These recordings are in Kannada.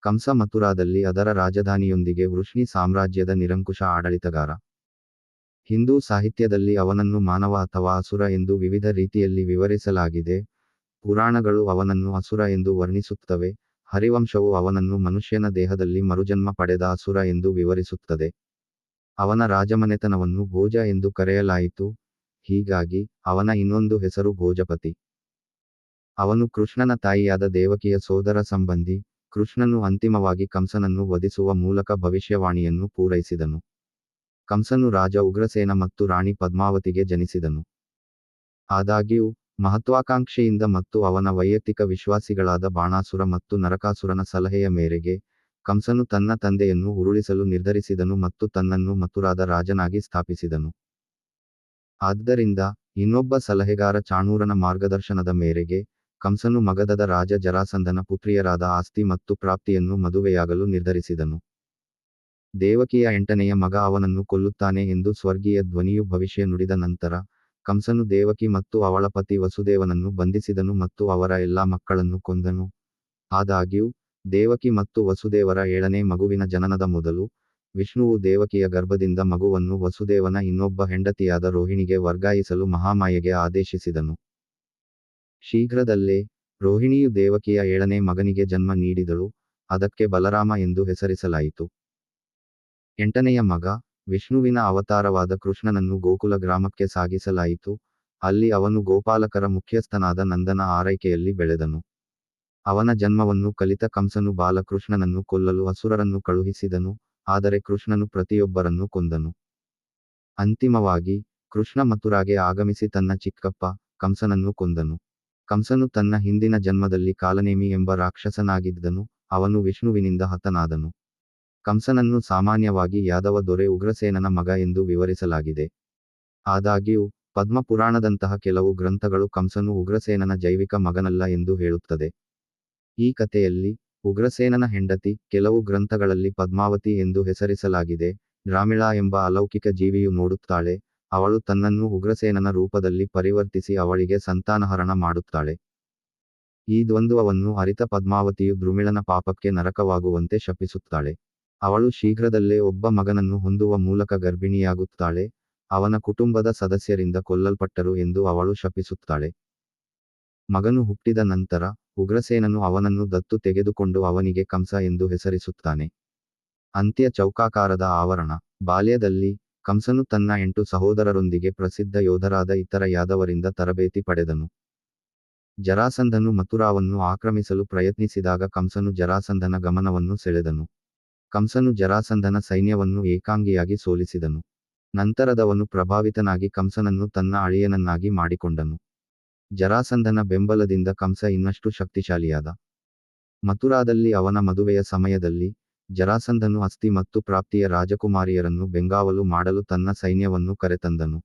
ಕಂಸ ಮಥುರಾದಲ್ಲಿ ಅದರ ರಾಜಧಾನಿಯೊಂದಿಗೆ ವೃಷ್ಣಿ ಸಾಮ್ರಾಜ್ಯದ ನಿರಂಕುಶ ಆಡಳಿತಗಾರ. ಹಿಂದೂ ಸಾಹಿತ್ಯದಲ್ಲಿ ಅವನನ್ನು ಮಾನವ ಅಥವಾ ಅಸುರ ಎಂದು ವಿವಿಧ ರೀತಿಯಲ್ಲಿ ವಿವರಿಸಲಾಗಿದೆ. ಪುರಾಣಗಳು ಅವನನ್ನು ಅಸುರ ಎಂದು ವರ್ಣಿಸುತ್ತವೆ. ಹರಿವಂಶವು ಅವನನ್ನು ಮನುಷ್ಯನ ದೇಹದಲ್ಲಿ ಮರುಜನ್ಮ ಪಡೆದ ಅಸುರ ಎಂದು ವಿವರಿಸುತ್ತದೆ. ಅವನ ರಾಜಮನೆತನವನ್ನು ಭೋಜ ಎಂದು ಕರೆಯಲಾಯಿತು. ಹೀಗಾಗಿ ಅವನ ಇನ್ನೊಂದು ಹೆಸರು ಭೋಜಪತಿ. ಅವನು ಕೃಷ್ಣನ ತಾಯಿಯಾದ ದೇವಕಿಯ ಸೋದರ ಸಂಬಂಧಿ. ಕೃಷ್ಣನು ಅಂತಿಮವಾಗಿ ಕಂಸನನ್ನು ವಧಿಸುವ ಮೂಲಕ ಭವಿಷ್ಯವಾಣಿಯನ್ನು ಪೂರೈಸಿದನು. ಕಂಸನು ರಾಜ ಉಗ್ರಸೇನ ಮತ್ತು ರಾಣಿ ಪದ್ಮಾವತಿಗೆ ಜನಿಸಿದನು. ಆದಾಗ್ಯೂ ಮಹತ್ವಾಕಾಂಕ್ಷೆಯಿಂದ ಮತ್ತು ಅವನ ವೈಯಕ್ತಿಕ ವಿಶ್ವಾಸಿಗಳಾದ ಬಾಣಾಸುರ ಮತ್ತು ನರಕಾಸುರನ ಸಲಹೆಯ ಮೇರೆಗೆ ಕಂಸನು ತನ್ನ ತಂದೆಯನ್ನು ಉರುಳಿಸಲು ನಿರ್ಧರಿಸಿದನು ಮತ್ತು ತನ್ನನ್ನು ಮಥುರಾದ ರಾಜನಾಗಿ ಸ್ಥಾಪಿಸಿದನು. ಆದ್ದರಿಂದ ಇನ್ನೊಬ್ಬ ಸಲಹೆಗಾರ ಚಾಣೂರನ ಮಾರ್ಗದರ್ಶನದ ಮೇರೆಗೆ ಕಂಸನು ಮಗಧದ ರಾಜ ಜರಾಸಂಧನ ಪುತ್ರಿಯರಾದ ಆಸ್ತಿ ಮತ್ತು ಪ್ರಾಪ್ತಿಯನ್ನು ಮದುವೆಯಾಗಲು ನಿರ್ಧರಿಸಿದನು. ದೇವಕಿಯ 8ನೆಯ ಮಗ ಅವನನ್ನು ಕೊಲ್ಲುತ್ತಾನೆ ಎಂದು ಸ್ವರ್ಗೀಯ ಧ್ವನಿಯು ಭವಿಷ್ಯ ನುಡಿದ ನಂತರ ಕಂಸನು ದೇವಕಿ ಮತ್ತು ಅವಳ ಪತಿ ವಸುದೇವನನ್ನು ಬಂಧಿಸಿದನು ಮತ್ತು ಅವರ ಎಲ್ಲಾ ಮಕ್ಕಳನ್ನು ಕೊಂದನು. ಆದಾಗ್ಯೂ ದೇವಕಿ ಮತ್ತು ವಸುದೇವರ 7ನೇ ಮಗುವಿನ ಜನನದ ಮೊದಲು ವಿಷ್ಣುವು ದೇವಕಿಯ ಗರ್ಭದಿಂದ ಮಗುವನ್ನು ವಸುದೇವನ ಇನ್ನೊಬ್ಬ ಹೆಂಡತಿಯಾದ ರೋಹಿಣಿಗೆ ವರ್ಗಾಯಿಸಲು ಮಹಾಮಾಯೆಗೆ ಆದೇಶಿಸಿದನು. ಶೀಘ್ರದಲ್ಲೇ ರೋಹಿಣಿಯು ದೇವಕಿಯ 7ನೇ ಮಗನಿಗೆ ಜನ್ಮ ನೀಡಿದಳು. ಅದಕ್ಕೆ ಬಲರಾಮ ಎಂದು ಹೆಸರಿಸಲಾಯಿತು. 8ನೆಯ ಮಗ ವಿಷ್ಣುವಿನ ಅವತಾರವಾದ ಕೃಷ್ಣನನ್ನು ಗೋಕುಲ ಗ್ರಾಮಕ್ಕೆ ಸಾಗಿಸಲಾಯಿತು. ಅಲ್ಲಿ ಅವನು ಗೋಪಾಲಕರ ಮುಖ್ಯಸ್ಥನಾದ ನಂದನ ಆರೈಕೆಯಲ್ಲಿ ಬೆಳೆದನು. ಅವನ ಜನ್ಮವನ್ನು ಕಲಿತ ಕಂಸನು ಬಾಲಕೃಷ್ಣನನ್ನು ಕೊಲ್ಲಲು ಅಸುರರನ್ನು ಕಳುಹಿಸಿದನು. ಆದರೆ ಕೃಷ್ಣನು ಪ್ರತಿಯೊಬ್ಬರನ್ನು ಕೊಂದನು. ಅಂತಿಮವಾಗಿ ಕೃಷ್ಣ ಮಥುರಾಗೆ ಆಗಮಿಸಿ ತನ್ನ ಚಿಕ್ಕಪ್ಪ ಕಂಸನನ್ನು ಕೊಂದನು. ಕಂಸನು ತನ್ನ ಹಿಂದಿನ ಜನ್ಮದಲ್ಲಿ ಕಾಲನೇಮಿ ಎಂಬ ರಾಕ್ಷಸನಾಗಿದ್ದನು. ಅವನು ವಿಷ್ಣುವಿನಿಂದ ಹತನಾದನು. ಕಂಸನನ್ನು ಸಾಮಾನ್ಯವಾಗಿ ಯಾದವ ದೊರೆ ಉಗ್ರಸೇನನ ಮಗ ಎಂದು ವಿವರಿಸಲಾಗಿದೆ. ಆದಾಗ್ಯೂ ಪದ್ಮಪುರಾಣದಂತಹ ಕೆಲವು ಗ್ರಂಥಗಳು ಕಂಸನು ಉಗ್ರಸೇನನ ಜೈವಿಕ ಮಗನಲ್ಲ ಎಂದು ಹೇಳುತ್ತದೆ. ಈ ಕಥೆಯಲ್ಲಿ ಉಗ್ರಸೇನನ ಹೆಂಡತಿ ಕೆಲವು ಗ್ರಂಥಗಳಲ್ಲಿ ಪದ್ಮಾವತಿ ಎಂದು ಹೆಸರಿಸಲಾಗಿದೆ. ಡ್ರಾಮಿಳಾ ಎಂಬ ಅಲೌಕಿಕ ಜೀವಿಯು ನೋಡುತ್ತಾಳೆ. ಅವಳು ತನ್ನನ್ನು ಉಗ್ರಸೇನನ ರೂಪದಲ್ಲಿ ಪರಿವರ್ತಿಸಿ ಅವಳಿಗೆ ಸಂತಾನಹರಣ ಮಾಡುತ್ತಾಳೆ. ಈ ದ್ವಂದ್ವವನ್ನು ಅರಿತ ಪದ್ಮಾವತಿಯು ದ್ರುಮಿಳನ ಪಾಪಕ್ಕೆ ನರಕವಾಗುವಂತೆ ಶಪಿಸುತ್ತಾಳೆ. ಅವಳು ಶೀಘ್ರದಲ್ಲೇ ಒಬ್ಬ ಮಗನನ್ನು ಹೊಂದುವ ಮೂಲಕ ಗರ್ಭಿಣಿಯಾಗುತ್ತಾಳೆ. ಅವನ ಕುಟುಂಬದ ಸದಸ್ಯರಿಂದ ಕೊಲ್ಲಲ್ಪಟ್ಟರು ಎಂದು ಅವಳು ಶಪಿಸುತ್ತಾಳೆ. ಮಗನು ಹುಟ್ಟಿದ ನಂತರ ಉಗ್ರಸೇನನು ಅವನನ್ನು ದತ್ತು ತೆಗೆದುಕೊಂಡು ಅವನಿಗೆ ಕಂಸ ಎಂದು ಹೆಸರಿಸುತ್ತಾನೆ. ಅಂತ್ಯ ಚೌಕಾಕಾರದ ಆವರಣ. ಬಾಲ್ಯದಲ್ಲಿ ಕಂಸನು ತನ್ನ 8 ಸಹೋದರರೊಂದಿಗೆ ಪ್ರಸಿದ್ಧ ಯೋಧರಾದ ಇತರ ಯಾದವರಿಂದ ತರಬೇತಿ ಪಡೆದನು. ಜರಾಸಂಧನು ಮಥುರಾವನ್ನು ಆಕ್ರಮಿಸಲು ಪ್ರಯತ್ನಿಸಿದಾಗ ಕಂಸನು ಜರಾಸಂಧನ ಗಮನವನ್ನು ಸೆಳೆದನು. ಕಂಸನು ಜರಾಸಂಧನ ಸೈನ್ಯವನ್ನು ಏಕಾಂಗಿಯಾಗಿ ಸೋಲಿಸಿದನು. ನಂತರದವನು ಪ್ರಭಾವಿತನಾಗಿ ಕಂಸನನ್ನು ತನ್ನ ಅಳಿಯನನ್ನಾಗಿ ಮಾಡಿಕೊಂಡನು. ಜರಾಸಂಧನ ಬೆಂಬಲದಿಂದ ಕಂಸ ಇನ್ನಷ್ಟು ಶಕ್ತಿಶಾಲಿಯಾದ. ಮಥುರಾದಲ್ಲಿ ಅವನ ಮದುವೆಯ ಸಮಯದಲ್ಲಿ ಜರಾಸಂಧನು ಅಸ್ತಿ ಮತ್ತು ಪ್ರಾಪ್ತಿಯ ರಾಜಕುಮಾರಿಯರನ್ನು ಬೆಂಗಾವಲು ಮಾಡಲು ತನ್ನ ಸೈನ್ಯವನ್ನು ಕರೆತಂದನು.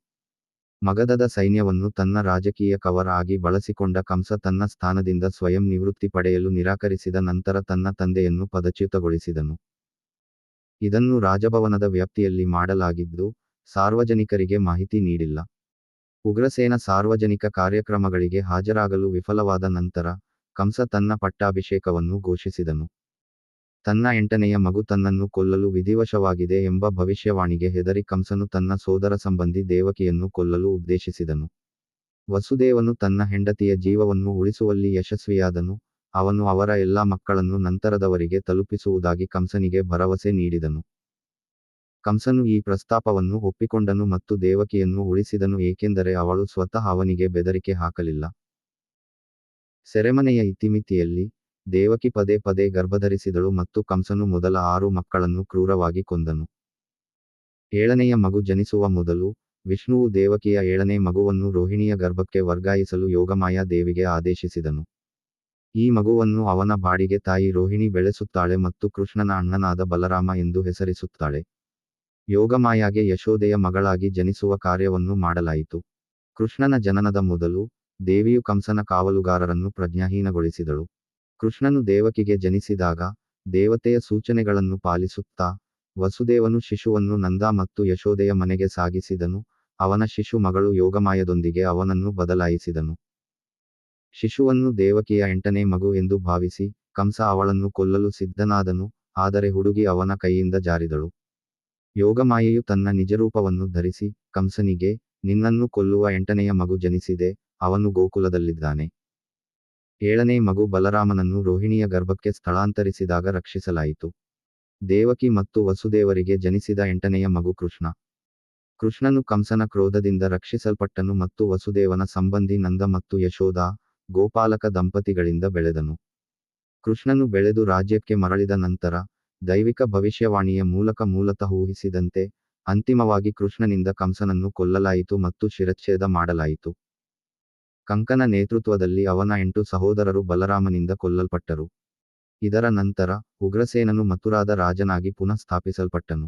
ಮಗಧದ ಸೈನ್ಯವನ್ನು ತನ್ನ ರಾಜಕೀಯ ಕವರ್ ಆಗಿ ಬಳಸಿಕೊಂಡ ಕಂಸ ತನ್ನ ಸ್ಥಾನದಿಂದ ಸ್ವಯಂ ನಿವೃತ್ತಿ ಪಡೆಯಲು ನಿರಾಕರಿಸಿದ ನಂತರ ತನ್ನ ತಂದೆಯನ್ನು ಪದಚ್ಯುತಗೊಳಿಸಿದನು. ಇದನ್ನು ರಾಜಭವನದ ವ್ಯಾಪ್ತಿಯಲ್ಲಿ ಮಾಡಲಾಗಿದ್ದು ಸಾರ್ವಜನಿಕರಿಗೆ ಮಾಹಿತಿ ನೀಡಿಲ್ಲ. ಉಗ್ರಸೇನ ಸಾರ್ವಜನಿಕ ಕಾರ್ಯಕ್ರಮಗಳಿಗೆ ಹಾಜರಾಗಲು ವಿಫಲವಾದ ನಂತರ ಕಂಸ ತನ್ನ ಪಟ್ಟಾಭಿಷೇಕವನ್ನು ಘೋಷಿಸಿದನು. ತನ್ನ 8ನೆಯ ಮಗು ತನ್ನನ್ನು ಕೊಲ್ಲಲು ವಿಧಿವಶವಾಗಿದೆ ಎಂಬ ಭವಿಷ್ಯವಾಣಿಗೆ ಹೆದರಿ ಕಂಸನು ತನ್ನ ಸೋದರ ಸಂಬಂಧಿ ದೇವಕಿಯನ್ನು ಕೊಲ್ಲಲು ಉದ್ದೇಶಿಸಿದನು. ವಸುದೇವನು ತನ್ನ ಹೆಂಡತಿಯ ಜೀವವನ್ನು ಉಳಿಸುವಲ್ಲಿ ಯಶಸ್ವಿಯಾದನು. ಅವನು ಅವರ ಎಲ್ಲಾ ಮಕ್ಕಳನ್ನು ನಂತರದವರಿಗೆ ತಲುಪಿಸುವುದಾಗಿ ಕಂಸನಿಗೆ ಭರವಸೆ ನೀಡಿದನು. ಕಂಸನು ಈ ಪ್ರಸ್ತಾಪವನ್ನು ಒಪ್ಪಿಕೊಂಡನು ಮತ್ತು ದೇವಕಿಯನ್ನು ಉಳಿಸಿದನು, ಏಕೆಂದರೆ ಅವಳು ಸ್ವತಃ ಅವನಿಗೆ ಬೆದರಿಕೆ ಹಾಕಲಿಲ್ಲ. ಸೆರೆಮನೆಯ ಇತಿಮಿತಿಯಲ್ಲಿ ದೇವಕಿ ಪದೇ ಪದೇ ಗರ್ಭಧರಿಸಿದಳು ಮತ್ತು ಕಂಸನು ಮೊದಲ 6 ಮಕ್ಕಳನ್ನು ಕ್ರೂರವಾಗಿ ಕೊಂದನು. 7ನೆಯ ಮಗು ಜನಿಸುವ ಮೊದಲು ವಿಷ್ಣುವು ದೇವಕಿಯ 7ನೇ ಮಗುವನ್ನು ರೋಹಿಣಿಯ ಗರ್ಭಕ್ಕೆ ವರ್ಗಾಯಿಸಲು ಯೋಗಮಾಯಾ ದೇವಿಗೆ ಆದೇಶಿಸಿದನು. ಈ ಮಗುವನ್ನು ಅವನ ಬಾಡಿಗೆ ತಾಯಿ ರೋಹಿಣಿ ಬೆಳೆಸುತ್ತಾಳೆ ಮತ್ತು ಕೃಷ್ಣನ ಅಣ್ಣನಾದ ಬಲರಾಮ ಎಂದು ಹೆಸರಿಸುತ್ತಾಳೆ. ಯೋಗಮಾಯಾಗೆ ಯಶೋದೆಯ ಮಗಳಾಗಿ ಜನಿಸುವ ಕಾರ್ಯವನ್ನು ಮಾಡಲಾಯಿತು. ಕೃಷ್ಣನ ಜನನದ ಮೊದಲು ದೇವಿಯು ಕಂಸನ ಕಾವಲುಗಾರರನ್ನು ಪ್ರಜ್ಞಾಹೀನಗೊಳಿಸಿದಳು. ಕೃಷ್ಣನು ದೇವಕಿಗೆ ಜನಿಸಿದಾಗ ದೇವತೆಯ ಸೂಚನೆಗಳನ್ನು ಪಾಲಿಸುತ್ತಾ ವಸುದೇವನು ಶಿಶುವನ್ನು ನಂದ ಮತ್ತು ಯಶೋದೆಯ ಮನೆಗೆ ಸಾಗಿಸಿದನು. ಅವನ ಶಿಶು ಮಗಳು ಯೋಗಮಾಯದೊಂದಿಗೆ ಅವನನ್ನು ಬದಲಾಯಿಸಿದನು. ಶಿಶುವನ್ನು ದೇವಕಿಯ 8ನೇ ಮಗು ಎಂದು ಭಾವಿಸಿ ಕಂಸ ಅವಳನ್ನು ಕೊಲ್ಲಲು ಸಿದ್ಧನಾದನು, ಆದರೆ ಹುಡುಗಿ ಅವನ ಕೈಯಿಂದ ಜಾರಿದಳು. ಯೋಗಮಾಯೆಯು ತನ್ನ ನಿಜರೂಪವನ್ನು ಧರಿಸಿ, ಕಂಸನಿಗೆ, ನಿನ್ನನ್ನು ಕೊಲ್ಲುವ 8ನೆಯ ಮಗು ಜನಿಸಿದೆ, ಅವನು ಗೋಕುಲದಲ್ಲಿದ್ದಾನೆ. 7ನೇ ಮಗು ಬಲರಾಮನನ್ನು ರೋಹಿಣಿಯ ಗರ್ಭಕ್ಕೆ ಸ್ಥಳಾಂತರಿಸಿದಾಗ ರಕ್ಷಿಸಲಾಯಿತು. ದೇವಕಿ ಮತ್ತು ವಸುದೇವರಿಗೆ ಜನಿಸಿದ 8ನೆಯ ಮಗು ಕೃಷ್ಣ. ಕೃಷ್ಣನು ಕಂಸನ ಕ್ರೋಧದಿಂದ ರಕ್ಷಿಸಲ್ಪಟ್ಟನು ಮತ್ತು ವಸುದೇವನ ಸಂಬಂಧಿ ನಂದ ಮತ್ತು ಯಶೋಧ, ಗೋಪಾಲಕ ದಂಪತಿಗಳಿಂದ ಬೆಳೆದನು. ಕೃಷ್ಣನು ಬೆಳೆದು ರಾಜ್ಯಕ್ಕೆ ಮರಳಿದ ನಂತರ, ದೈವಿಕ ಭವಿಷ್ಯವಾಣಿಯ ಮೂಲಕ ಮೂಲತಃ ಊಹಿಸಿದಂತೆ, ಅಂತಿಮವಾಗಿ ಕೃಷ್ಣನಿಂದ ಕಂಸನನ್ನು ಕೊಲ್ಲಲಾಯಿತು ಮತ್ತು ಶಿರಚ್ಛೇದ ಮಾಡಲಾಯಿತು. ಕಂಕನ ನೇತೃತ್ವದಲ್ಲಿ ಅವನ 8 ಸಹೋದರರು ಬಲರಾಮನಿಂದ ಕೊಲ್ಲಲ್ಪಟ್ಟರು. ಇದರ ನಂತರ, ಉಗ್ರಸೇನನು ಮಥುರಾದ ರಾಜನಾಗಿ ಪುನಃ ಸ್ಥಾಪಿಸಲ್ಪಟ್ಟನು.